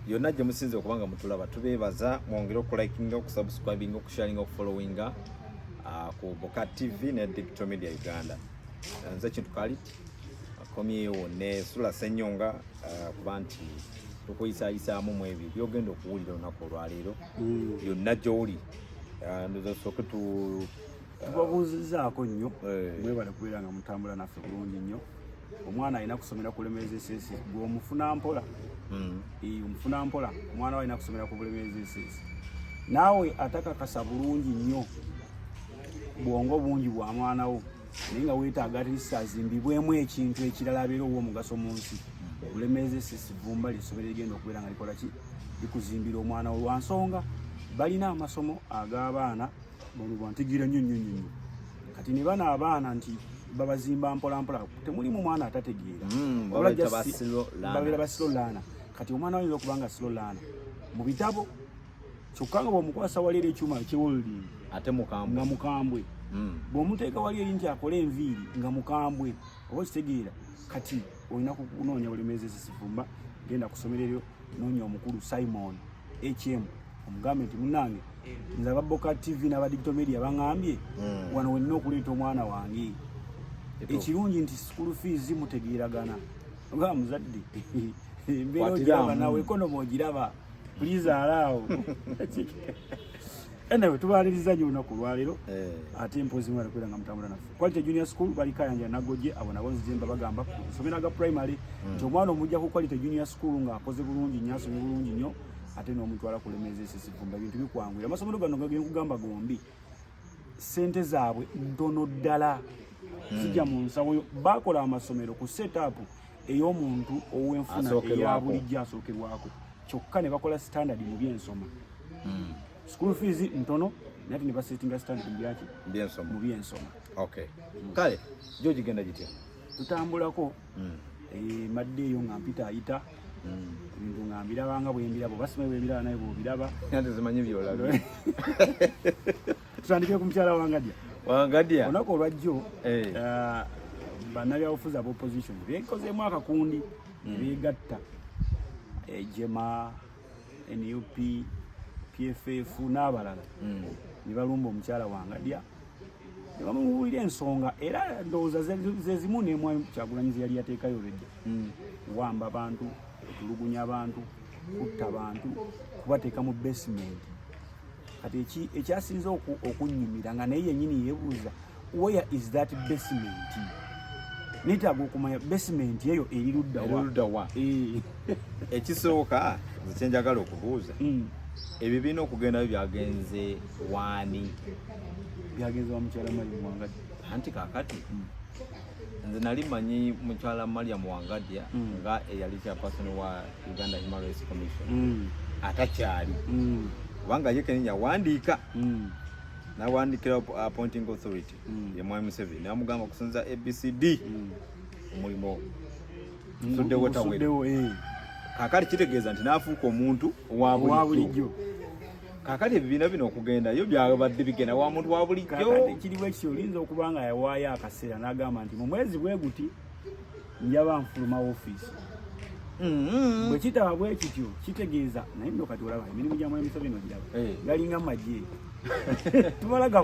yonna gye musinze okubanga mutulaba tubeebaza mwongere okulikinga okusubscribinga okusharinga okufollowinga ku Bokat TV ne Digital Media Uganda. Nze Kintu Khalid akomyewo ne Sula Ssenyonga kuba nti tukuyisaayisaamu mu ebyo byogenda okuwulira olunaku olwaleero yonna gy'oli ndoza sooke tubabuuzizaako nnyo mwebale kubeera nga mutambula naffe bulungi nnyo. Omwana alina kusomera ku Bulemeezi gw'omufuna mpola omufuna mpola omwana we alina kusomera ku Bulemeezi naawe atakakasa bulungi nnyo bwongo bungi bwa mwana wo naye nga weetaaga ati azimbibwemu ekintu ekirala abeera ow'omugaso mu nsi. Bulemeezi Vumba ly'essomero ligenda okubeera nga likola ki likuzimbira omwana wo lwa nsonga balina amasomo ag'abaana bantigira nnyo kati ne bana abaana nti babazimba mpola mpola temulimu mwana atategeera babeera basilo laana. Kati omwana ayinza okuba nga silo laana mu bitabo kyokka nga bw'omukwasa wali eri ekyuma ekyewolodingi ate nga mukambwe bw'omuteeka wali eri nti akole enviiri nga mukambwe oba kitegeera. Kati olina kunoonya Bulemeezi Vumba genda kusomera eryo noonya omukulu Simon HM omugambe nti munnange nze aba Bokat TV n'aba Digital Media baŋŋambye wano wenina okuleeta omwana wange. Ekirungi nti school fees mutegeeragana nga muzadde embeera ogiraba nawe ekonomi ogiraba please alaawo enawe tubaliriza nnyo olunaku olwaleero ate mpozi mwala kwera nga mutambula naffe. Quality Junior School bali Kayanja Nagojje abo nabo nzimba bagamba kusomera ga primary nti omwana omujja ku Quality Junior School ng'akoze bulungi nnyo asomye bulungi nnyo ate n'omutwala ku Bulemeezi Vumba ebintu bikwangwira. Amasomero gano gagenda kugamba gombi ssente zaabwe ntono ddala zijja mu nsawo bakola amasomero ku setup ey'omuntu ow'enfuna eya bulijjo asookerwako kyokka ne bakola standard mu byensoma. School fees ntono naye ne basetinga standard mu byensoma. Okay. Kale jo gigenda gitya tutambulako madde eyo nga mpita ayita ebintu nga mbirabanga bwe mbirabo basima bwe mbiraba naye bw'obiraba ate zimanyi byolabye. Tutandike ku mukyala Wangadya olunaku olwajjo bannabyabufuzi ab'opposition beekozeemu akakundi beegatta Jema, NUP, PFF n'abalala ne balumba omukyala Wangadya ne bamubuulira ensonga era ndowooza ze zimu n'emu Kyagulanyi ze yali yateekayo olwedda kuwamba abantu okulugunya abantu kutta abantu kubateeka mu basement. Kati ekyasinze okunnyumira nga naye yennyini yeebuuza where is that basement neetaaga okumanya basement eyo erirudda wa. Ekisooka nze kyenjagala okubuuza ebyo birina okugendayo byagenze waani? Byagenze wa mukyala Mariam Wangadya anti kaakati nze nali manyi mukyala Mariam Wangadya nga eyali chairperson wa Uganda Human Rights Commission atakyali kubanga ye kennya yawandiika n'awandikira appointing authority ye Mwami Museveni n'amugamba okusinza ABCD omulimo suddewo kaakati kitegeeza nti n'afuuka omuntu owa bulijjo. Kaakati ebibiina bino okugendayo byabadde bigenda wa muntu wa bulijjo. Kaakati kiriwo ekyo olinza okuba nga yawaayo akaseera n'agamba nti mu mwezi bwe guti njaba nfuluma woofiisi. Bwe kitaba bwe kityo kitegeeza naye nno kati olaba emirimu gya Mwami Museveni ogiraba galinga magye tumalaga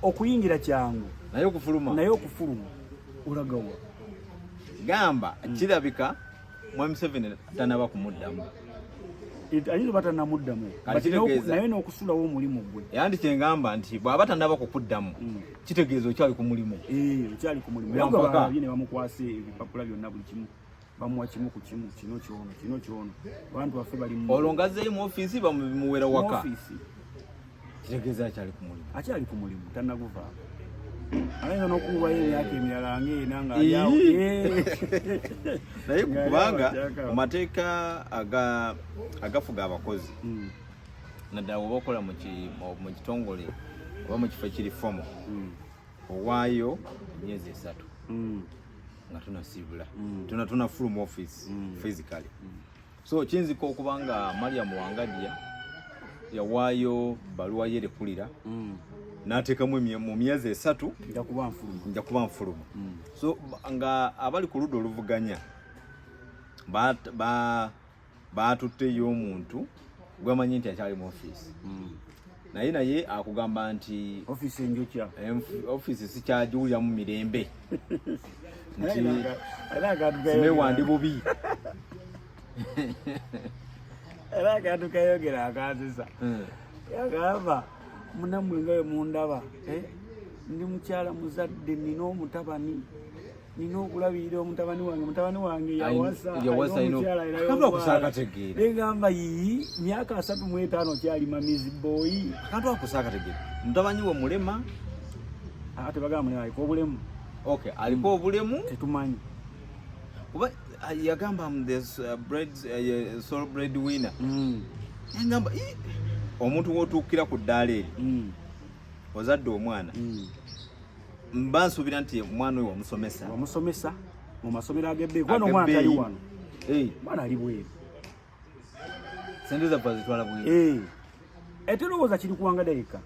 okuyingira kyangu naye okufuluma olagawa gamba kirabika Mwami Museveni tanaba kumuddamu ayinza batanamuddamu naye n'okusulawo omulimu gwe yandi kyengamba nti bw'aba tanaba kukuddamu kitegeeza okyali ku mulimu. Okyali ku mulimu ne bamukwasa ebipapula byonna buli kimu bamuwa kimu ku kimu kino kyono abantu baffe bali olwo ngazzeeyo mu ofiisi bamuwera waka kitegeeza akyali ku mulimu tannaguvaako. Ayinza n'okubayo emyaka emirala ng'ena nga naye kubanga mu mateeka agafuga abakozi naddala oba okola mu kitongole oba mu kifo ekiri fomo owaayo emyezi 3 nga tunasibula tuna full office physically. So kinzika okuba nga Mariam Wangadya yawaayo baluwa yerekulira n'ateekamu mu myezi 3 nja kuba nfuluma. So nga abali ku ludda oluvuganya baatutteyo omuntu gwamanyi nti akyali mu office naye akugamba nti office enjokya office sikyagiwulira mu mirembe nti simewandi bubi era akantu kayogera akazisa yagamba munamwe nga mundaba ndi mukyala muzadde nina omutabani nina okulabirira mutabani wange yawasa negamba yii myaka 35 kyali mamizi boy akantu akusakategeera mutabani we mulema tebagamba mulema aliko obulemu aliko obulemu tetumanyi kuba yagamba sole breadwinner ngamba omuntu wotuukira ku ddaala eri ozadde omwana mba nsuubira nti omwana oyo wamusomesa mu masomero ag'ebbeeyi kuba n'omwana tali wano mwana ali bweru sente zaffe azitwala bweru eterowooza kiri kuwanga dayika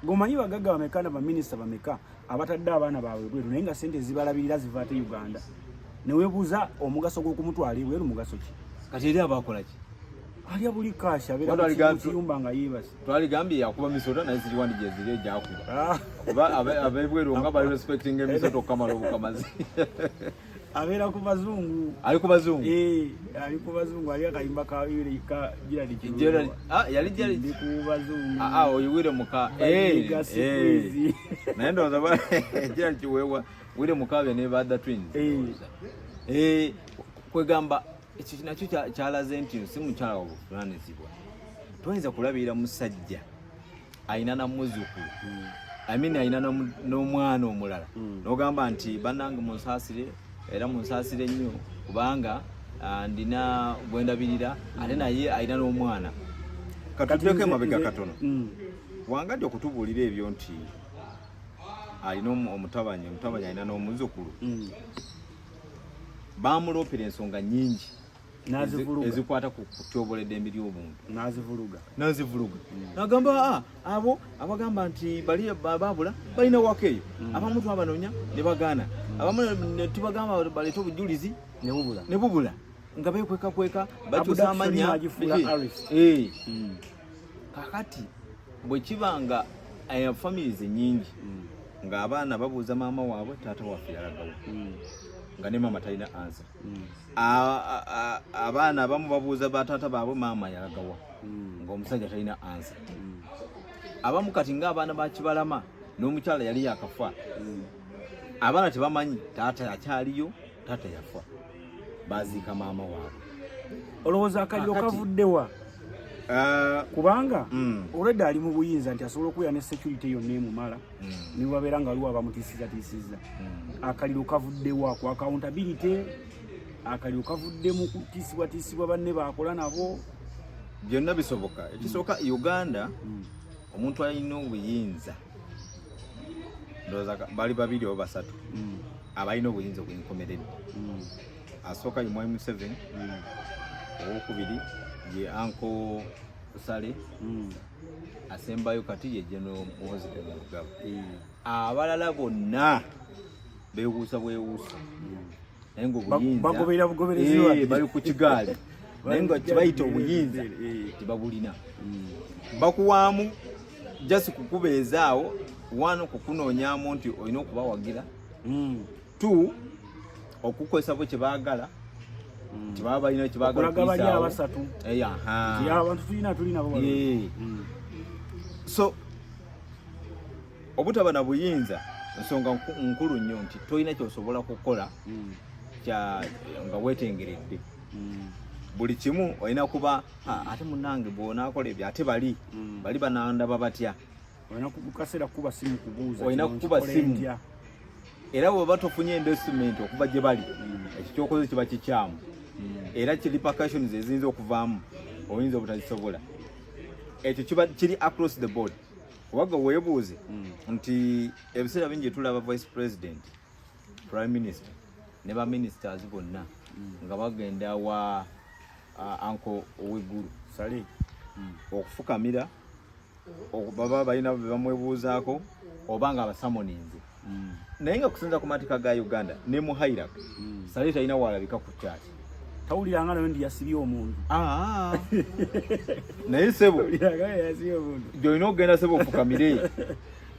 ng'omanyi bagagga bameka na baminisita bameka abatadde abaana baabwe bweru naye nga sente zibalabirira ziva ate Uganda neweebuuza omugaso gw'okumutwala ebweru mugaso ki kati eri abakolaki alya buli kaasha abeera mu kiyumba nga yeebase twaligambye yakuba misota naye ziriwandi gye ziri egyakuba oba abebweru nga bali respecting emisota okukamala obukamazi abeera ku bazungu ali ku bazungu ali ku bazungu ali akayimba ka Gerald yali ndi ku bazungu oyiwire muka naye ndowooza Gerald kiweewa wire mukaabya ne Badda twins kwegamba ekyo nakyo kyalaze nti si mukyala wa buvunaanyizibwa toyinza kulabirira musajja ayina na muzzukulu ayina n'omwana omulala n'ogamba nti bannange munsaasire era munsaasire nnyo kubanga ndina gwendabirira ate naye ayina n'omwana katuddeko emabega katono wangadde okutubuulira ebyo nti alina omutabanyi alina n'omuzzukulu baamuloopera ensonga nnyingi ezikwata ku kutyobola eddembe ly'obuntu n'azivuluga n'agamba abo abagamba nti bali babula balina waka eyo abamu twabanoonya ne bagaana abamu ne tubagamba baleete obujulizi ne bubula nga beekwekakweka bakyusa amanya kakati bwe kiba nga families ennyingi ng'abaana babuuza maama waabwe taata waffe yalagawo nga ne maama talina answer abaana abamu babuuza bataata baabwe maama yalagawa ng'omusajja talina answer abamu kati ng'abaana bakibalama n'omukyala yali yakafa abaana tebamanyi taata akyaliyo taata yafa baziika maama waabwe olowooza akaliro kavuddewa kubanga olwedde ali mu buyinza nti asobola okubeera ne security yonna emumala niwabeera nga aliwo abamutiisizatiisiza akaliro kavuddewa ku accountability akaliro kavudde mu kutiisibwatiisibwa banne bakola nabo byonna bisoboka ekisooka Uganda omuntu alina obuyinza ndowooza bali babiri oba basatu abalina obuyinza obwenkomeredde asooka ye Mwai Museveni owokubiri ye Uncle Sale asembayo kati ye General Muhoozi Kainerugaba abalala bonna beewuusa bwewuusa naye ng'obuyinza bali ku kigaali naye nga kibayita obuyinza tebabulina bakuwaamu just kukubeezaawo one kukunoonyaamu nti olina okubawagira two okukozesa bwe kyebaagala tibaba balina kyebaagala kuisaawo abantu tulina bo so obutaba na buyinza nsonga nkulu nnyo nti tolina kyosobola kukola nga weetengeredde buli kimu olina kuba ate munnange bw'onaakola ebyo ate bali banandaba batya olina kukuba simu era bw'oba tofunye investment okuva gye bali ekyo kyokoze kiba kikyamu era repercussions eziyinza okuvaamu oyinza obutazisobola ekyo kiba kiri across the board kubanga weebuuze nti ebiseera bingi tulaba vice president prime minister ne baministers bonna nga bagenda wa Uncle Oweguru Sale okufukamira baba balina bamwebuuzaako oba nga abasamoninze naye nga kusinza ku mateeka ga Uganda ne mu Hairaka Sale talina walabika ku kyaki tawulira nga nayo ndi yasibye omuntu naye sebo yasibye omuntu gyolina okugenda sebo ofukamire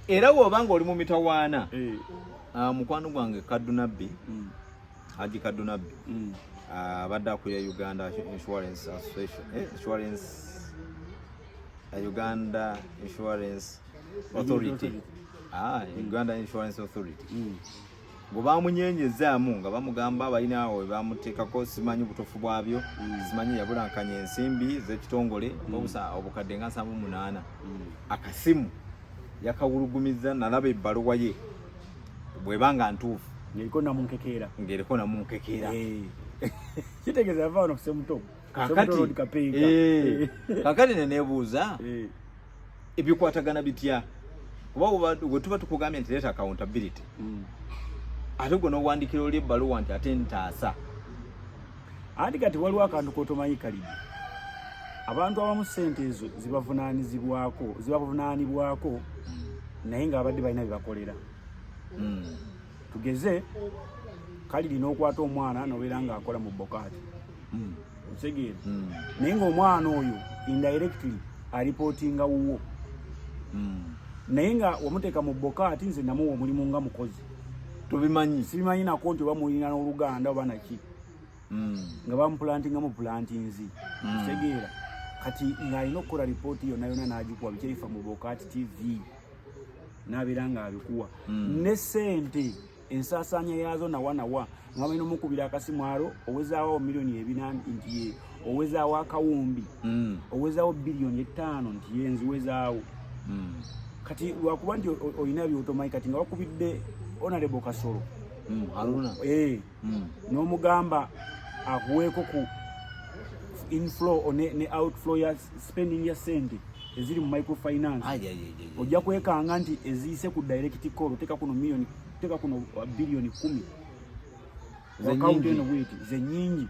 era bw'obanga oli mu mitawaana mukwano gwange Kadunabbi Haji Kadunabbi abadde akulira Uganda Insurance Association Uganda Insurance Authority Uganda Insurance Authority bwe bamunyenyezaamu nga bamugamba balina awo bamuteekako simanyi butofu bwabyo simanyi yabulankanya ensimbi z'ekitongole obukadde nga 78 akasimu yakawulugumiza nalaba ebbaluwa ye bwebanga ntuufu ng'eriko namunkekeera kitegeeza avaano kusemuto kakati neneebuuza ebikwatagana bitya kuba bwe tuba tukugambye nti leeta accountability ate gwe n'owandiikira oli ebbaluwa nti ate ntaasa anti kati waliwo akantu k'otomanyi Kalidi abantu abamu ssente ezo zibavunaanibwako naye ng'abadde balina bye bakolera tugeze Kalidi n'okwata omwana n'obeera ng'akola mu bokaati otegeera naye ng'omwana oyo indirectly alipootinga wuwo naye nga wamuteeka mu bokaati nze namuwa omulimu nga mukozi tubimanyi sibimanyi nako nti oba mulina n'oluganda oba naki nga bamupulantinga mu pulantinzi otegeera kati ng'alina okukola ripooti yonna yonna n'agikuwa bikyaifa mu bokaati TV n'abeera ng'abikuwa ne ssente ensaasaanya yaazo nawa nga balina omukubira akasimwalo owezaawo miliyoni 4 nti ye owezaawo akawumbi owezaawo biliyoni 5 nti ye nziwezaawo kati lwakuba nti olina byotomanyi kati nga wakubidde Honorable Kasolo Haruna n'omugamba akuweeko ku inflow ne outflow ya spending ya sente eziri mu microfinance ojja kwekanga nti eziyise ku direct call teka kuno miliyoni teka kuno biliyoni 10 account eno bweti ze nyingi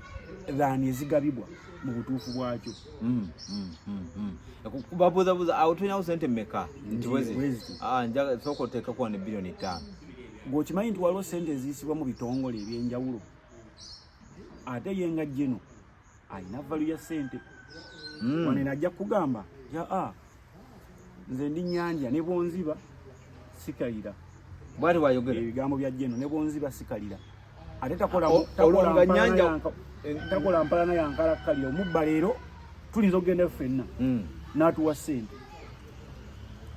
dhani ezigabibwa mu butuufu bwakyo kubabuzabuza awutulinawo sente mmeka nti wezi njaga soko teka kuwa ne biliyoni 5 ng'okimanyi nti waliwo sente eziyisibwa mu bitongole ebyenjawulo ate yenga jeno alina valu ya sente wanene ajja kugamba nze ndi Nyanja ne Bonziba sikalira bwali wayogera ebigambo bya jeno ne Bonziba sikalira ate takola mpalana yankalakkalira omubba leero tulinza okugenda ffenna n'atuwa sente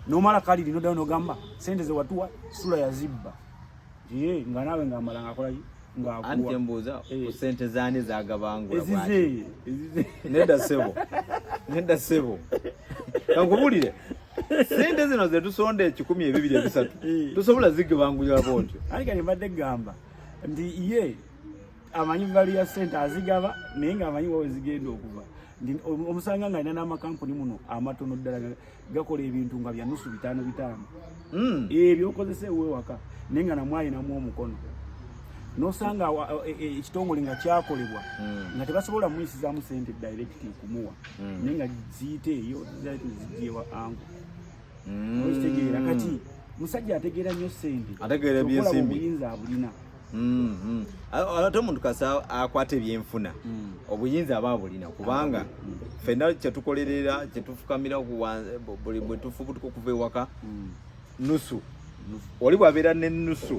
n'omala Kalidi n'oddayo n'ogamba sente ze watuwa sula yazibba nga naawe ng'amala ng'akolayo ng'akuwa anti mbuuza ku sente zaani zaagabangula ezize nedda ssebo kankubulire sente zino ze tusonda 1,200 tusobola zigabangulira bontyo anti kati mbadde gamba nti ye amanyi valu ya sente azigaba naye ng'amanyi wawe zigenda okuva omusanga nga alina n'amakampuni muno amatono ddala gakola ebintu nga bya nusu 5 ebyokozesa ewewaka naye nga namwalinamu omukono n'osanga ekitongole nga kyakolebwa nga tebasobola muyisizaamu sente direct kumuwa naye nga ziyite eyo zijewa angu okitegeera kati musajja ategeera nnyo sente ategeera ebyensimbi obuyinza abulina ate omuntu kasa akwata ebyenfuna obuyinza aba abulina kubanga ffenna kyetukolerera kyetufukamira bwe tufubutuka okuva ewaka nusu oli bwabeera n'ennusu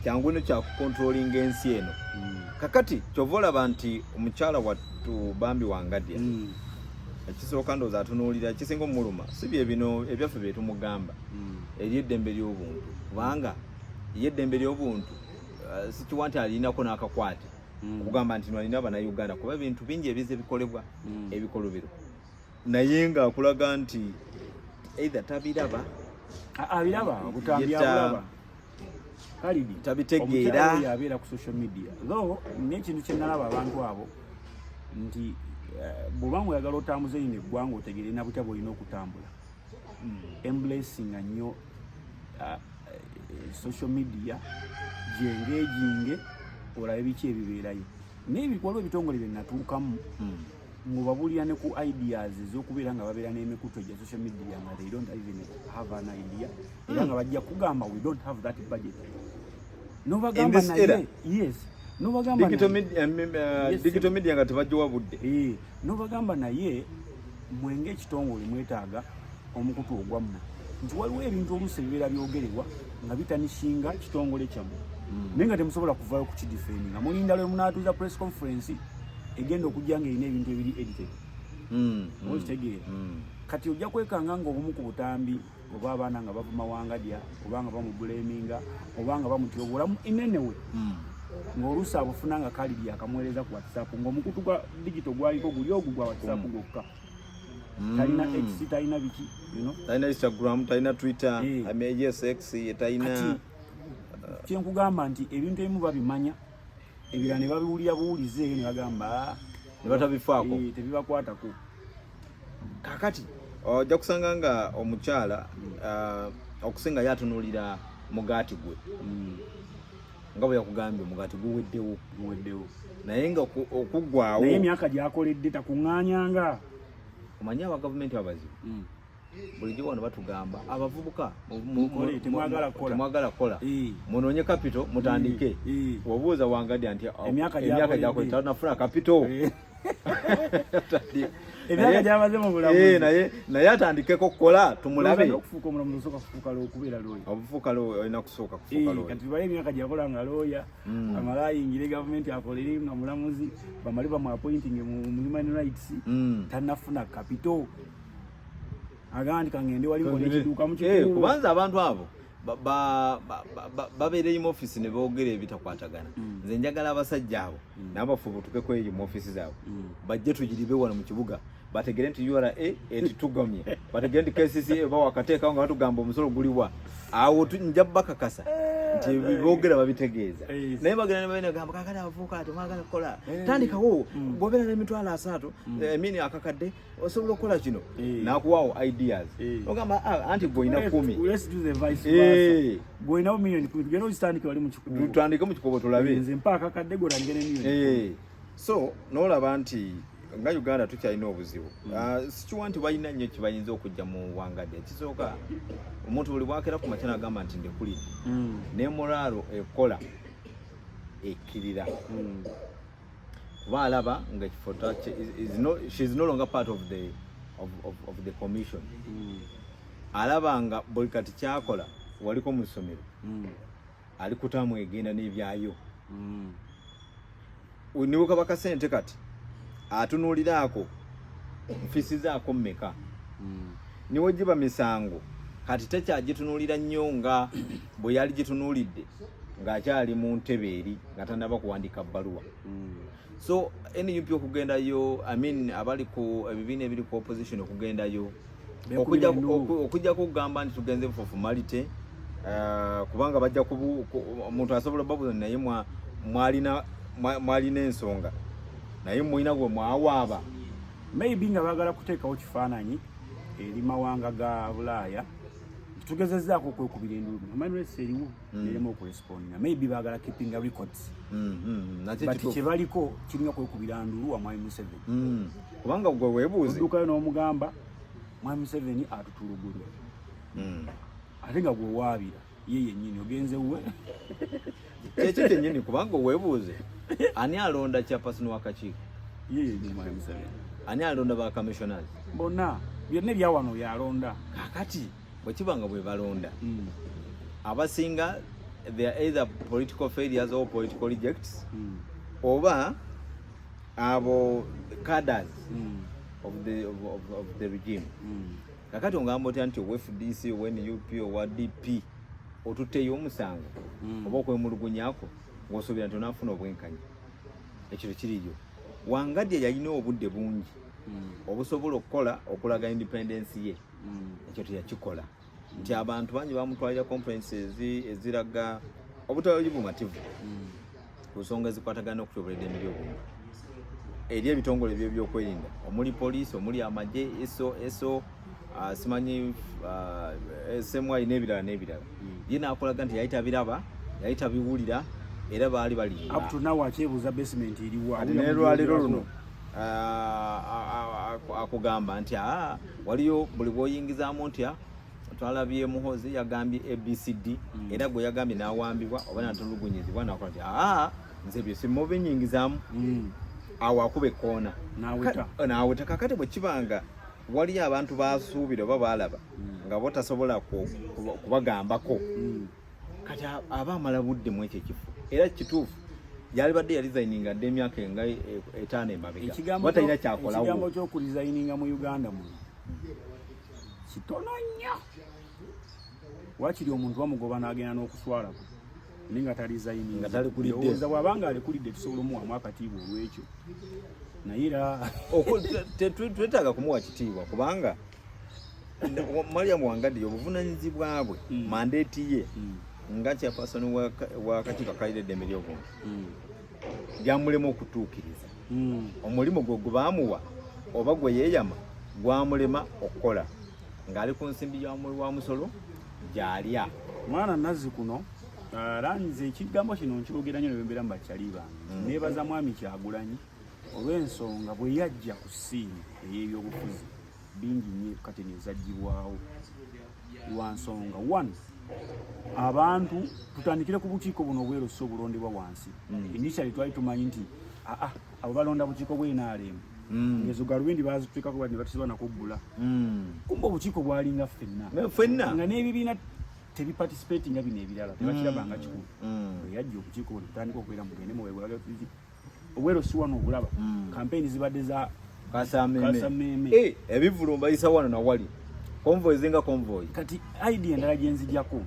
kyangu ino kyakukontrolinga ensi eno kakati kyova olaba nti omukyala wattu Bambi Wangadya ekisooka ndowooza atunuulira kisinga omuluma si bye bino ebyaffe bye tumugamba eri eddembe ly'obuntu kubanga ye eddembe ly'obuntu sikiwa nti alinako n'akakwate okugamba nti alina Bannayuganda kuba ebintu bingi ebiza ebikolebwa ebikolobero naye ng'akulaga nti either tabiraba abiraba okutambi abulaba Kalidi tabitegeera yabeera ku social media though n'ekintu kye nalaba abantu abo nti bw'oba oyagala otambuze ino eggwanga otegeere na butya bw'olina okutambula emblacinga nnyo social media gyengejinge olabe biki ebibeerayo naye waliwo ebitongole bye natuukamu mubabuulira ne ku ideas ez'okubeera nga babeera n'emikutu gya social media nga they don't even have an idea era nga bajja kugamba we don't have that budget nobagamba naye yes Nobagamba digital media nga tebajjowa budde. Nobagamba naye mwenge ekitongole mwetaaga omukutu ogwammwe nti waliwo ebintu oluusi ebibeera byogerebwa nga bitanishinga kitongole kyammwe naye nga temusobola kuvaayo ku kidifendinga mulinda lwe munaatuuza press conference egenda okujja nga erina ebintu ebiri edited okitegeera kati ojja kwekanga nga obumu ku butambi oba abaana nga bavuma Wangadya oba nga bamubuleminga oba nga bamutyobolamu inenewe ng'oluusi abufuna nga kaliri akamuweereza ku WhatsApp ng'omukutu gwa digital gwaliko guli ogwo gwa WhatsApp gwokka talina X talina biki talina Instagram talina Twitter yes X talina kyenkugamba nti ebintu ebimu babimanya ebirala ne babiwulira buwulize ne bagamba ne batabifaako tebibakwatako kakati ojja kusanga nga omukyala okusinga yatunuulira mugaati gwe nga bwe yakugambye omugaati guweddewo naye nga okuggwaawo naye emyaka gyakoledde takuŋŋaanyanga omanyi aba gavumenti abazibu bulijjo wano batugamba abavubuka temwagala kukola munoonye kapito mutandike obuuza Wangadya nti emyaka gyakoledde tanafuna kapito emyaka gyamaze mu bulamu naye atandikeko kukola tumulabe okufuuka omulamu osooka kufuuka okubeera looya obufuuka looya olina kusooka kufuuka looya kati bali emyaka gyakola nga looya amala ayingire gavumenti akolere nga mulamuzi bamale bamuappointing mu human rights tanafuna kapito agandi kangende wali ngo nekiduka mu kikulu kubanza abantu abo babeereyo mu office ne boogera ebitakwatagana nze njagala abasajja abo n'abafubutuke kweyo mu office zaabwe bajje tugiribe wano mu kibuga bategere nti URA etitugamye bategere nti KCC bawa akateekawo nga batugamba omusolo guliwa awo nja bakakasa nti boogera babitegeeza naye bagenda ne babina gamba kakati abavubuka temwagala kukola tandikawo gobeera n'emitwalo 3 emini akakadde osobola okukola kino nakuwaawo ideas ogamba anti gwolina 10 gwolinawo million tugenda okitandike wali mu kikubo tutandike mu kikubo tulabe nze mpaka akadde gwolangire million so n'olaba nti nga Uganda tukyalina obuzibu sikiwa nti balina nnyo kibayinza okujja mu Wangadya ekisooka omuntu buli bwakera ku makya n'agamba nti ndekulira ne moralo ekola ekkirira kuba alaba nga ekifo she's no longer part of the commission alaba nga buli kati kyakola waliko mu ssomero ali kutamu egenda n'ebyayo nibuka bakasente kati atunuuliraako nfisi zaako mmeka niwe giba misango kati tekyagitunuulira nnyo nga bwe yali gitunuulidde ng'akyali mu ntebe eri nga tannaba kuwandika bbaluwa so NUP okugendayo abali ku ebibiina ebiri ku opposition okugendayo okujja kugamba nti tugenze for formality kubanga bajja omuntu asobola babuza naye mwalina ensonga naye mwina gwe mwawaaba maybe nga bagala kuteekawo kifaananyi eri mawanga ga Bulaaya tugezezzaako okwekubira endulu amanwesi eriwo nerema okuresponda maybe bagala keeping records bati kyebaliko kirina kwekubira ndulu wa Mwami Museveni kubanga gwe weebuuze oddukayo n'omugamba Mwami Museveni atutulugulya ate nga gwe waabira ye yennyini ogenze we kyekyo kyennyini kubanga weebuuze ani alonda chairperson w'akakiiko ye yennyini Mwami Museveni ani alonda ba commissioners bonna byonna ebyawano yalonda kakati bwekibanga bwe balonda abasinga they are either political failures or political rejects oba abo cadres of the regime kakati ongamba otya nti FDC owa NUP owa DP otutteyo omusango oba okwemulugunyako ng'osuubira nti onaafuna obwenkanya ekyo kiriyo Wangadya yalina obudde bungi obusobola okukola okulaga independence ye ekyo teyakikola nti abantu bangi bamutwalira conferences eziraga obutali bumativu ku nsonga ezikwatagana okutoberera emiri obuntu eri ebitongole by'ebyokwerinda omuli poliisi omuli amagye eso simanyi SMI n'ebirala ye naakolaga nti yayita biraba yayita biwulira era baali balimba up to now akyebuuza basement eriwa nerwaliro luno akugamba nti waliyo buli bwoyingizaamu ntya twalabye Muhozi yagambye ABCD era gwe yagambye n'awambibwa oba natulugunyizibwa nakola nti nze bye simubi nyingizamu awo akube koona naaweta kakati bwe kibanga wali abantu basuubira oba balaba nga botasobola kubagambako kati aba amala budde mu ekyo ekifo era kituufu yalibadde yalizayininga dde emyaka nga 5 emabega batalina kyakolawo. Ekigambo ky'okulizayininga mu Uganda muno kitono nnyo. Wakiri omuntu bamugoba n'agenda n'okuswalako ninga talizayininga ndowooza bw'abanga alekulidde tusobola omuwamu akatiibwa olw'ekyo naye era twetaaga kumuwa kitiibwa kubanga Mariam Wangaddi obuvunaanyizibwa bwe mandeeti ye nga chairperson w'akakiiko akalira eddembe ly'obuntu gyamulema okutuukiriza omulimu gwe gwe baamuwa oba gwe yeeyama gwamulema okukola ng'ali ku nsimbi wa musolo gy'alya. Mwana Nazzi kuno lanze ekigambo kino nkyogera nnyo ne bembeera mu bakyali bange neebaza Mwami Kyagulanyi olw'ensonga bwe yajja ku ssiini ey'ebyobufuzi bingi nnyo kati nezaggyibwawo lwa nsonga abantu tutandikire ku bukiiko buno obwerosi obulondebwa wansi. Initially twali tumanyi nti abo balonda bukiiko bw'NRM ngezo galubindi bazitutekako bali ne batusiba nakubbula kumba obukiiko bwalinga ffenna nga n'ebibiina tebiparticipate nga bino ebirala tebakirabanga kikulu. Yajja obukiiko buno tutandika okubeera mugende muwebulaga tuti obwerosi wano obulaba campaign zibadde za Kasameme ebivulu mbayisa wano nawali convoy zinga convoy. Kati idea endala gyenzijjako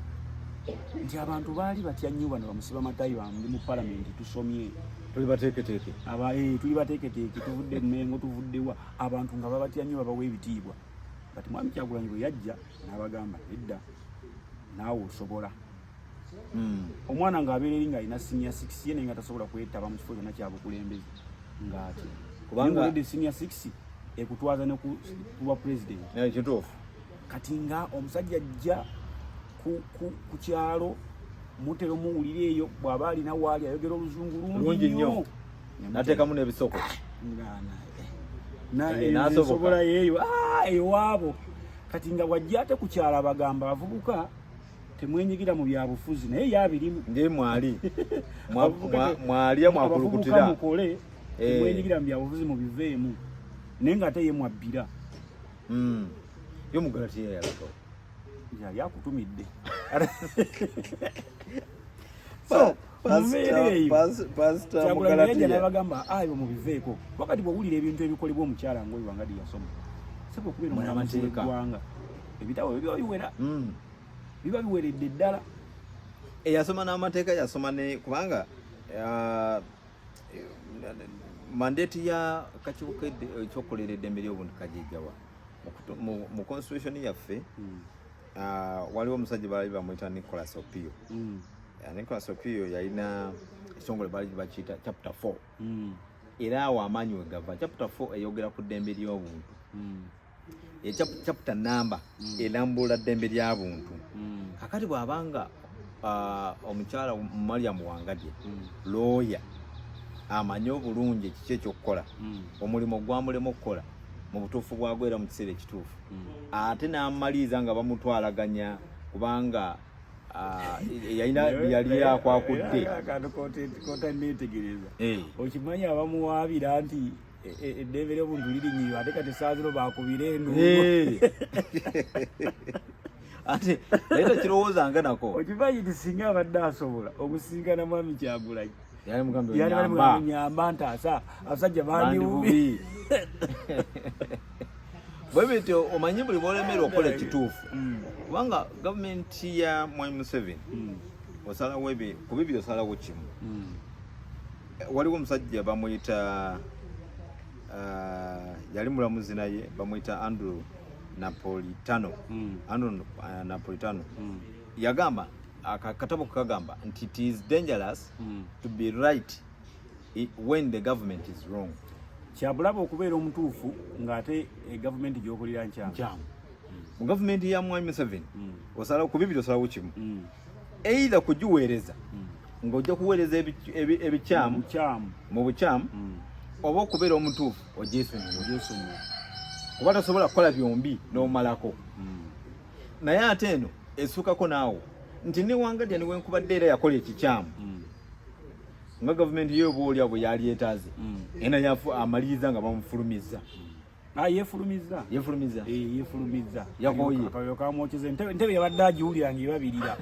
nti abantu baali batya nnyo bano bamusiba matayi bamuli mu palamenti tusomye tuli bateeketeeke tuvudde Mmengo tuvuddewa abantu nga babatya nnyo babawa ebitiibwa. Kati Mwami Kyagulanyi bwe yajja n'abagamba edda naawe osobola omwana ng'abeera eri ng'alina senior 6 ye naye nga tasobola kwetaba mu kifo kyonna kyabukulembeze ng'ati kubanga senior 6 ekutwaza ne ku bwa president kituufu. Kati nga omusajja ajja ku kyalo mutero muwulire eyo bw'aba alina waali ayogera oluzungu lungi nnyo nateekamu n'ebisoko nasobola yeeyo ewaabo. Kati nga wajja ate ku kyalo abagamba abavubuka temwenyigira mu byabufuzi naye yabirimu nge mwalya mwakulukutira mukole temwenyigira mu byabufuzi mubiveemu naye ng'ate ye mwabbira yo mugalatiya yalako yali akutumidde. Nabagamba ayo mubiveeko wakati bwowulira ebintu ebikolebwa omukyala Ngoyi Wangaddi yasoma sebo okubeera omuamateeka eggwanga ebitabo biba biwera biba biweredde ddala. Eyasoma n'amateeka yasoma ne kubanga mandeeti ya kakiiko ekyokukolera eddembe ly'obuntu kagijjawa mu constitution yaffe. Waliwo omusajja baali bamuyita Nicholas Opio. Nicholas Opio yalina ekitongole baali bakiyita chapter 4 era awo amaanyi we gava. Chapter 4 eyogera ku ddembe ly'obuntu chapter number elambula ddembe ly'abuntu. Kakati bw'abanga omukyala Mariam Wangaddi lawyer amanye obulungi ekiki ekyokukola omulimu gwamulema okukola mu butuufu bwagwera mu kiseera ekituufu ate n'amaliiza nga bamutwalaganya kubanga yalina yali yakwakudde netegereza okimanyi abamuwaabira nti eddembe ly'obuntu lirinyiwa ate kati saaziro bakubira endungu ate naye takirowooza nako okimanyi nti singa abadde asobola okusinkana Mwami Kyagulanyi yali nyamba ntaasa abasajja bandi bubi. Bwe bityo omanyi buli bw'olemerwa okukola ekituufu kubanga gavumenti ya Mwami Museveni osalawo ku bibiri osalawo kimu. Waliwo omusajja bamuyita yali mulamuzi naye bamuyita Andrew Napolitano. Yagamba akatabo kagamba nti it is dangerous to be right when the government is wrong. Kyabulaba okubeera omutuufu ng'ate gavumenti gy'okulira nkyamu. Mu gavumenti ya Mwami Museveni osalawo ku bibiri osalawo kimu either kugiweereza ng'ojja kuweereza ebikyamu mu bukyamu oba okubeera omutuufu ogyesunga kuba tasobola kukola byombi n'omalako. Naye ate eno esukako naawo nti ne Wangaddi niwe nkubadde era yakola ekikyamu nga government yo boli abo yali etaze ena yafu amaliza nga bamufulumiza yefulumiza yefulumiza yakoye akayo kamwocheze ntebe yabaddaji uli yange babirira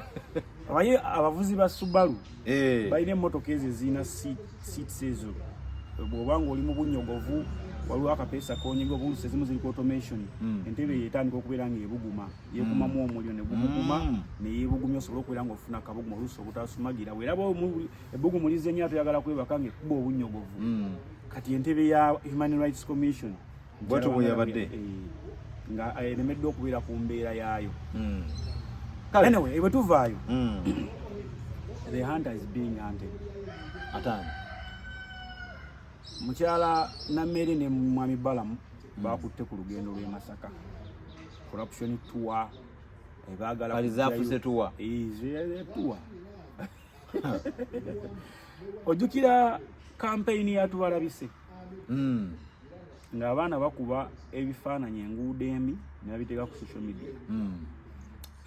abaye abavuzi ba Subaru bayine motoka ezi zina seat sezo bwobanga oli mu bunyogovu waliwo akapesa konyigo buluse zimu zili automation entebe yetandika okubeera nga ebuguma yekumamu omuliro ne gumuguma ne yebugumya osobola okubeera nga ofuna akabuguma oluusi obutasumagira weeraba ebugumu lizennya tuyagala kwebaka nga ekuba obunyogovu kati entebe ya Human Rights Commission bwatu bweyabadde nga elemedde okubeera ku mbeera yaayo anyway ebwe tuvaayo the hunter is being hunted atani mukyala Namere ne Mwami Balamu bakutte ku lugendo lw'e Masaka corruption tour ebagala kalizafuse tour tour ojukira campaign ya tubalabise nga abaana bakuba ebifaananyi enguudo embi ne babiteeka ku social media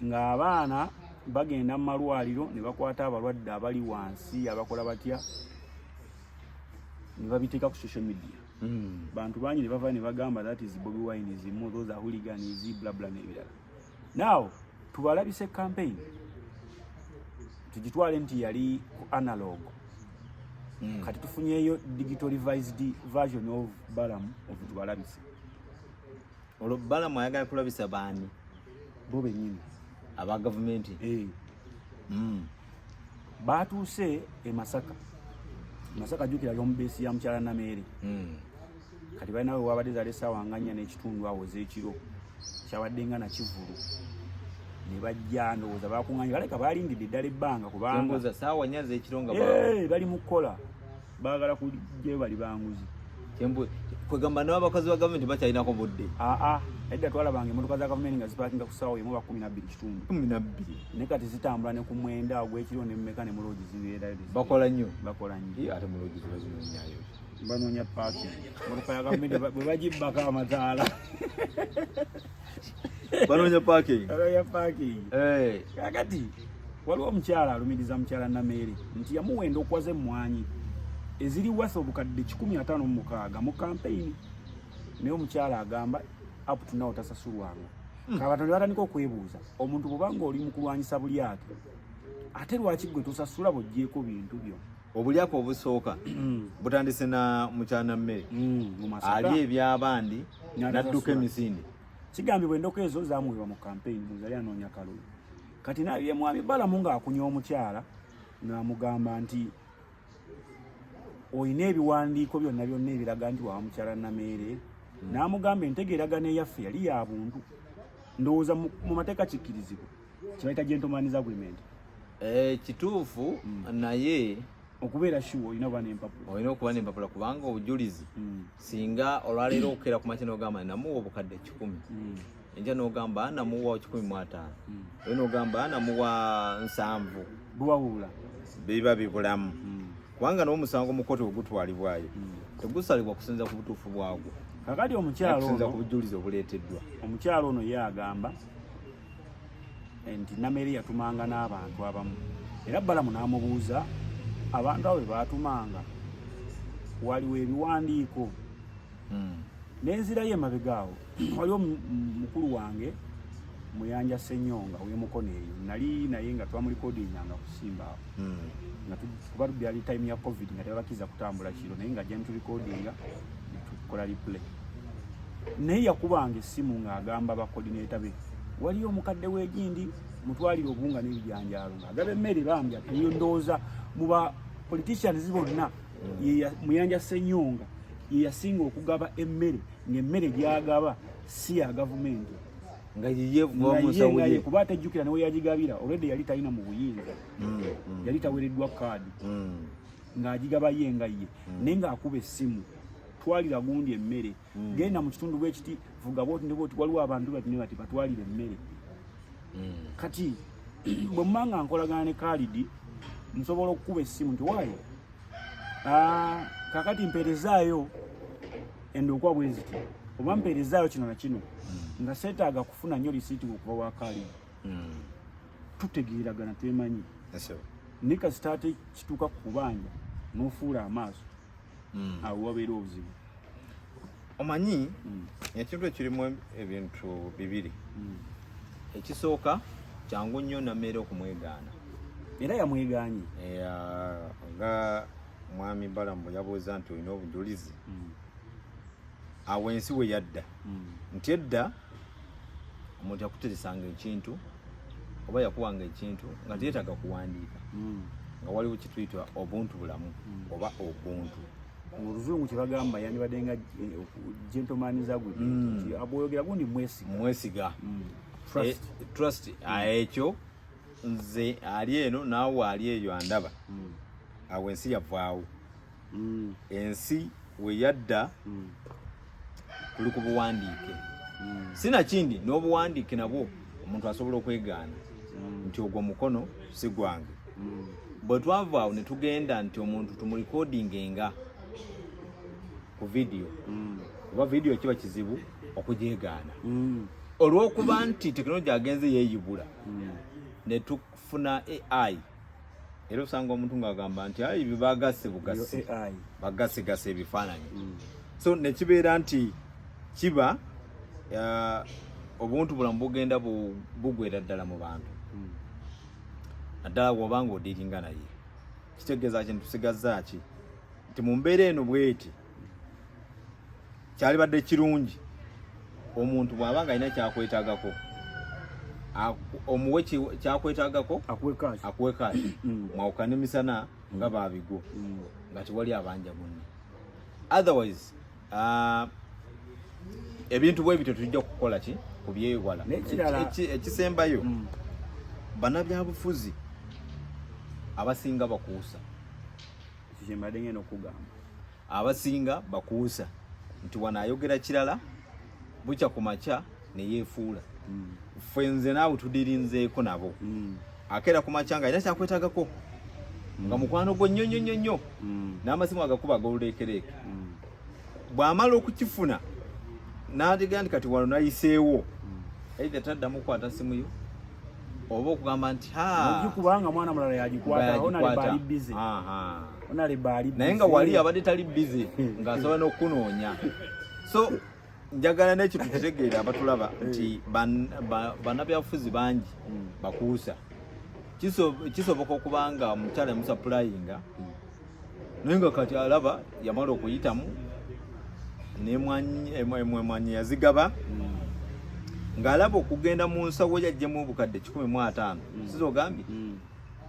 nga abaana bagenda mu malwaliro ne bakwata abalwadde abali wansi abakola batya ne babiteeka ku social media bantu bangi ne bava ne bagamba that is Bobi Wine zimu those are hooligans bla bla n'ebirala now tubalabise campaign tugitwale nti yali ku analog kati tufunyeyo digital revised version of Balamu tubalabise olwo Balamu ayagala kulabisa baani bo bennyini aba government batuuse e Masaka jukira yombesi ya mukyala Namere kati balina we wabadde zale sawa nganya n'ekitundu awo z'ekiro kyabadde nga na Kivulu ne bajja ndowooza bakunganya baleka balindidde ddala ebbanga kubanga ndowooza sawa nyaza ekironga bali mu kukola baagala kujjayo bali banguzi kwegamba n'abakozi ba gavumenti bakyalinako budde edda twalabanga emmotoka za gavumenti nga zipakinga ku ssaawa emu 12 kitundu 12 ne kati zitambula ne ku mwenda ogw'ekiro ne mumeka ne muloogi zibeera bakola nnyo ate muloogi zibazinonyayo banoonya parking emmotoka ya gavumenti bwe bagibbako amataala banoonya parking kakati waliwo omukyala alumiriza mukyala Namere nti yamuwenda okwaza emmwanyi eziri wasa obukadde 156 mu campaign naye omukyala agamba up to now tasasulwanga kabatonde batandika okwebuuza omuntu bwobanga oli mu kulwanyisa bulyake ate lwaki gwe tosasula bw'oggyeko bintu byo obulyako obusooka butandise na mukyala Namere ali ebyabandi n'adduka emisinde kigambibwa endoko ezo zamuwebwa mu campaign zali anoonya kalulu kati naye Mwami Balamu ng'akunya omukyala n'amugamba nti oyina ebiwandiiko byonna ebiraga nti wa mukyala Namere n'amugamba entegeeragano eyaffe yali ya buntu ndowooza mu mateeka kikkirizibwa kibayita gentleman's agreement kituufu naye okubeera sure olina okuba n'empapula kubanga obujulizi singa olwaleero okukera ku makya n'ogamba namuwa obukadde 10 enja n'ogamba namuwa 15 oyo n'ogamba namuwa 7 buwawula biba bibulamu kubanga n'omusango mu kkooti ogutwalibwayo tegusalibwa kusinza ku butuufu bwagwo kakati omukyalo ku bujulizi obuleeteddwa omukyalo ono ye agamba nti Namere yatumanga n'abantu abamu era Balamu n'amubuuza abantu abo batumanga waliwo ebiwandiiko n'enzira ye emabega awo waliwo mukulu wange Muyanja Ssenyonga w'emukono eyo nali naye nga twamulikoodinganga kusimba awo nga kuba byali time ya covid nga tebakiza kutambula kiro naye nga jemu tulikodinga tukola replay naye yakubanga essimu ng'agamba bakodineta be waliyo omukadde w'egindi mutwalire obunga n'ebijanjaalo ng'agaba emmere bambya eyo ndowooza mu ba politicians bonna Muyanja Ssenyonga ye yasinga okugaba emmere ng'emmere gyagaba si ya gavumenti nga ye kuba atejjukira newe yagigabira already yali talina mu buyinza yali tawereddwa kaadi ng'agigaba ye nga ye naye ng'akuba essimu twalira gundi emmere genda mu kitundu bw'ekiti vuga bwoti ne bwoti waliwo abantu bati batwalire emmere kati bwe mmanga nkolagana ne Khalid nsobola okukuba essimu nti waayo kakati mpeerezaayo endokwa bwe ziti oba mpeerezaayo kino na kino nga seetaaga kufuna nnyo lisiiti okuva wa Khalid tutegeeragana twemanyi ne kasita ate kituuka ku kubanja n'ofuula amaaso awo wabeera obuzibu. Omanyi ekintu ekirimu ebintu bibiri. Ekisooka kyangu nnyo Nammere okumwegaana. Era yamwegaanye. Nga mwami Balamu bwe yabuuza nti olina obujulizi. Awo ensi we yadda. Nti edda omuntu yakuteresanga ekintu oba yakuwanga ekintu nga teyeetaga kuwandiika. Nga waliwo kituyita obuntu bulamu oba obuntu. Mu Luzungu kye bagamba yandibadde nga gentleman's agreement. Aboyogera gundi mwesiga. Trust. Ekyo nze ali eno naawe ali eyo andaba. Awo ensi yavaawo. Ensi we yadda tuli ku buwandiike. Sina kindi n'obuwandiike nabwo omuntu asobola okwegaana nti ogwo mukono si gwange. Bwe twavaawo ne tugenda nti omuntu tumulikodingenga ku video. Oba video kiba kizibu okugyegaana. Olw'okuba nti tekinologiya agenze yeeyibula ne tufuna AI. Era osanga omuntu ng'agamba nti ibyo bagase bugasi. Bagase ebifaananyi. So ne kibeera nti kiba obuntu bulamu bugenda bugwera ddala mu bantu. Naddala bw'obanga odiiringa naye. Kitegeeza kintu tusigazza ki? Nti mu mbeera eno bweti kyalibadde kirungi omuntu bw'abanga alina kyakwetaagako omuwe kyakwetaagako akuwe kaaki mwawukane misana nga baabigo nga tewali abanja bunne. Otherwise ebintu bwe bityo tujja kukola ki kubyewala. Ekisembayo bannabyabufuzi abasinga bakuusa. Kimbadde ngenda okugamba abasinga bakuusa nti wanaayogera kirala bukya ku makya ne yeefuula. Ffe nze naawe tudirinzeeko nabo. Akeera ku makya nga alina kyakwetaagako nga mukwano gwe nnyo n'amasimu agakuba ag'oluleekereeke. Bw'amala okukifuna n'ategera nti kati wano nayiseewo either taddamu kukwata simu yo oba okugamba nti kubanga mwana mulala yagikwata naye nga wali abadde tali bize ng'asobola n'okunoonya. So njagala n'ekyo tukitegeere abatulaba nti bannabyabufuzi bangi bakuusa. Kisoboka okubanga omukyala yamusappulayinga naye nga kati alaba yamala okuyitamu n'emwanyi yazigaba ng'alaba okugenda mu nsawo yajjemu obukadde 15 sizogambye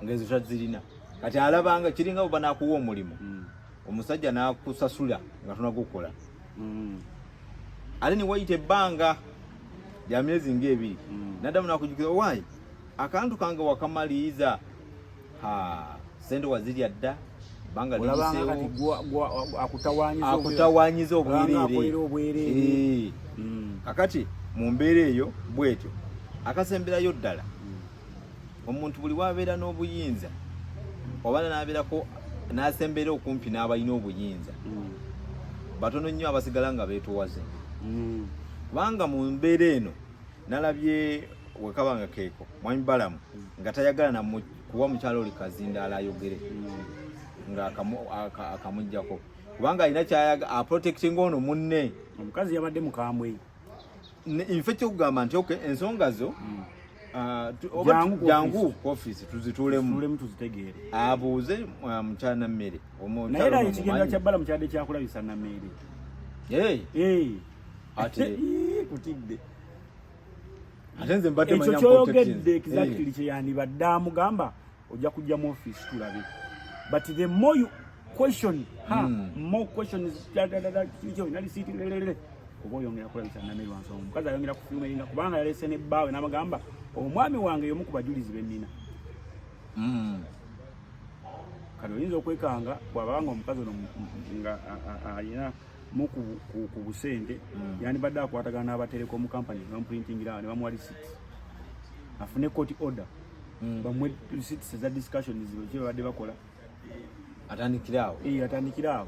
ng'ezo tazirina. Kati alabanga kiringa bwe banaakuwa omulimu omusajja n'akusasula nga tonagukola. Ate ne wayita ebbanga lya myezi ng'ebiri n'addamu n'akujukiza waayi akantu kange wakamaliriza sente wazirya dda banga liyiseewo akutawaanyiza obwereere. Kakati mu mbeera eyo bwetyo akasemberayo ddala omuntu buli wabeera n'obuyinza oba n'abeerako n'asembera okumpi n'abalina obuyinza batono nnyo abasigala nga beetoowaze. Kubanga mu mbeera eno nalabye wekabanga keeko mwami Balamu nga tayagala kuwa mukyala oli kazindaala ayogere nga akamuggyako kubanga alina kyayaga aprotectinga ono munne. Omukazi yabadde mukambwe. Nfe kyokugamba nti ensonga zo jangu ku office tuzituulemu tuzitegeere. Abuuze mukyala Nammere naye era ekigendera kya Balamu kyadde kyakulabisa Nammere. Ate kutidde ate nze mbadde ekyo kyoyogedde exactly kye yandibadde amugamba ojja kujja mu office tulabe. But the more you question more questions kikyo nali siti lelele oba oyongera kulabisa Nammere wansonga. Omukazi ayongera kufulumeringa kubanga yalese n'ebbaawe n'amagamba omwami wange y'omu ku bajulizi b'ennina. Kati oyinza okwekanga bw'abanga omukazi ono nga alina mu ku busente yandibadde akwatagana n'abatelecom company bamprintingira ne bamuwa receipt afune court order bamwe receipts za discussions kye babadde bakola atandikiraawo.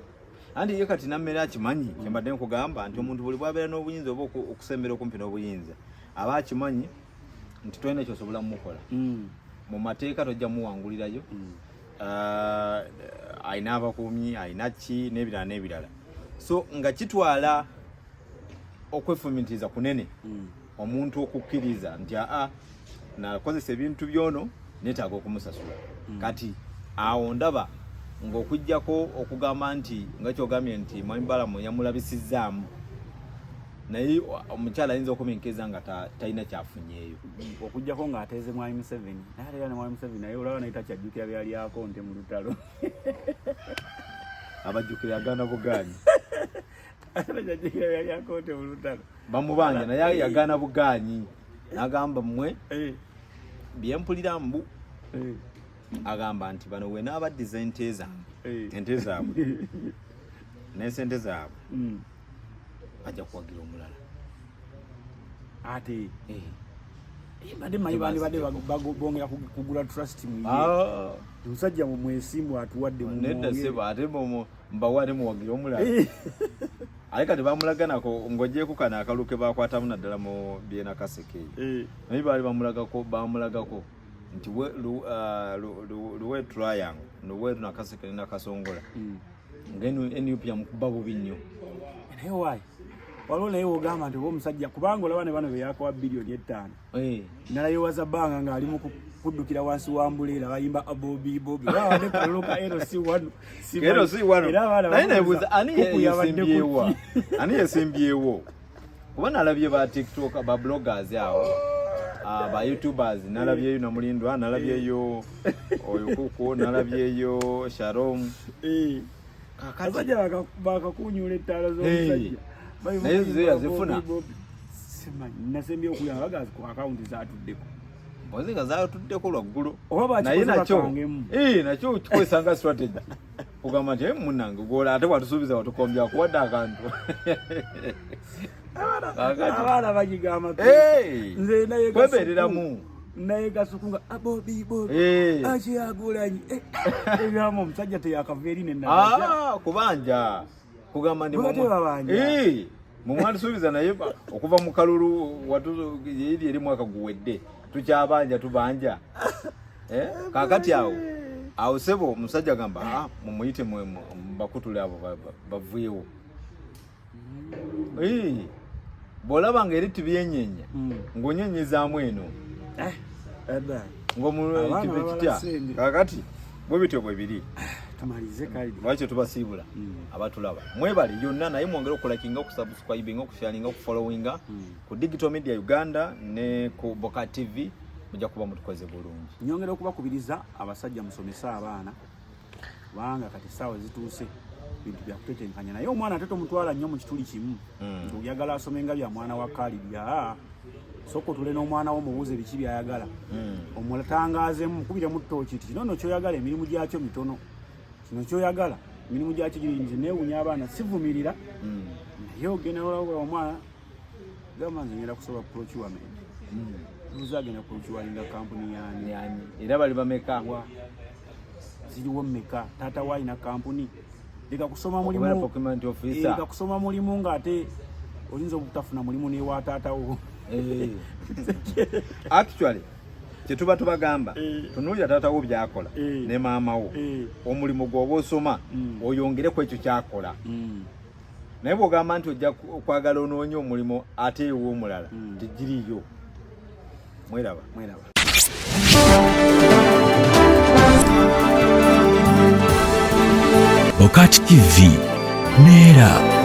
Andi ye kati Nammere akimanyi kyembadde nkugamba nti omuntu buli bwabeera n'obuyinza oba okusembera okumpi n'obuyinza aba akimanyi nti tolina kyosobola mumukola. Mu mateeka tojja muwangulirayo aina abakuumi aina ki n'ebirala so nga kitwala okwefumitiza kunene omuntu okukkiriza nti nakozesa ebintu byono netaaga okumusasula kati awo ndaba ng'okujjako okugamba nti nga kyogambye nti Mwami Balamu yamulabisizzaamu naye omukyala ayinza okumenkeza nga talina kyafunyeeyo okujjako ng'ateeze Mwami Museveni naye era ne Mwami Museveni naye olaba naye takyajjukira byali akonte mu lutalo abajjukira yagaana bugaanyi takyajjukira byali akonte mu lutalo bamubanja naye yagaana bugaanyi n'agamba mmwe byempulira mbu agamba nti bano we n'abaddiza ente zaabwe n'esente zaabwe ajja kuwagira omulala ate badde manyi badde bongera kugula trust mu omusajja mu mwesimbu atuwadde mu nedda seba ate mbawa ate muwagira omulala ale kati bamulaganako ng'ogyeko kano akalu ke bakwatamu naddala mu Biena Kaseke naye baali bamulagako nti luwe triangle luwe Nakaseke ne Nakasongola NUP yamukuba bubi nnyo naye wayi waliwo naye wogamba nti oba omusajja kubanga olaba ne bano beyakowa bilioni 5 nalayewaza bbanga ng'ali mu kuddukira wansi wa mbuleera bayimba bobi bawadde kalulu ka LC1 naye nebuuza ani yesimbyewo kuba nalabye ba TikTok ba bloggers awo ba YouTubers nalabyeyo Namulindwa nalabyeyo oyo kuko nalabyeyo Sharom kakasajja bakakunyula ettaala z'omusajja naye ze yazifuna nasembye okuyamba bagazi ku akawunti zatuddeko ozinga zatuddeko lwaggulu naye nakyo kikozesanga strategy kugamba nti munange gwola ate watusuubiza watukombya kuwadde akantu abaana bagigamba nze naye kwebereramu naye gasukunga bobi akyagulanyi ebyamu omusajja teyakava eri nenna kubanja kugamba ndi mumwatusuubiza naye okuva mu kalulu eri eri mwaka guwedde tukyabanja tubanja kakati awo sebo omusajja gamba mumuyite mbakutule abo bavuyewo bw'olaba nga eri tibyenyenya ng'onyenyezaamu eno ng'omuntu kitya kakati bwe bityo bwe biri lwaki tubasiibula abatulaba mwebale yonna naye mwongere okulakinga okusubscribinga okusharinga okufollowinga ku Digital Media Uganda ne ku Boka TV mujja kuba mutukoze bulungi nyongera okubakubiriza abasajja musomesa abaana kubanga kati essaawa zituuse bintu bya kutetenkanya naye omwana ate tomutwala nnyo mu kituli kimu nti oyagala asomenga bya mwana wa Kalibya soko tule n'omwana wo mubuuze biki byayagala omulatangaazemu mukubiremu ttooki ti kino nno kyoyagala emirimu gyakyo mitono kino kyoyagala emirimu gyakyo girinze neewunya abaana sivumirira naye ogenda olawula omwana gamba nze ngenda kusobola procurement buza agenda procuringa kampuni yani era bali bameka ziriwo mmeka taata waalina kampuni leka kusoma mulimu ng'ate oyinza obutafuna mulimu newa taatawo actually kyetuba tubagamba tunuulira taatawo byakola ne maamawo omulimu gw'oba osoma oyongereku ekyo kyakola naye bw'ogamba nti ojja kwagala onoonya omulimu ate ew'omulala tegiriyo mweraba Bokat TV Nera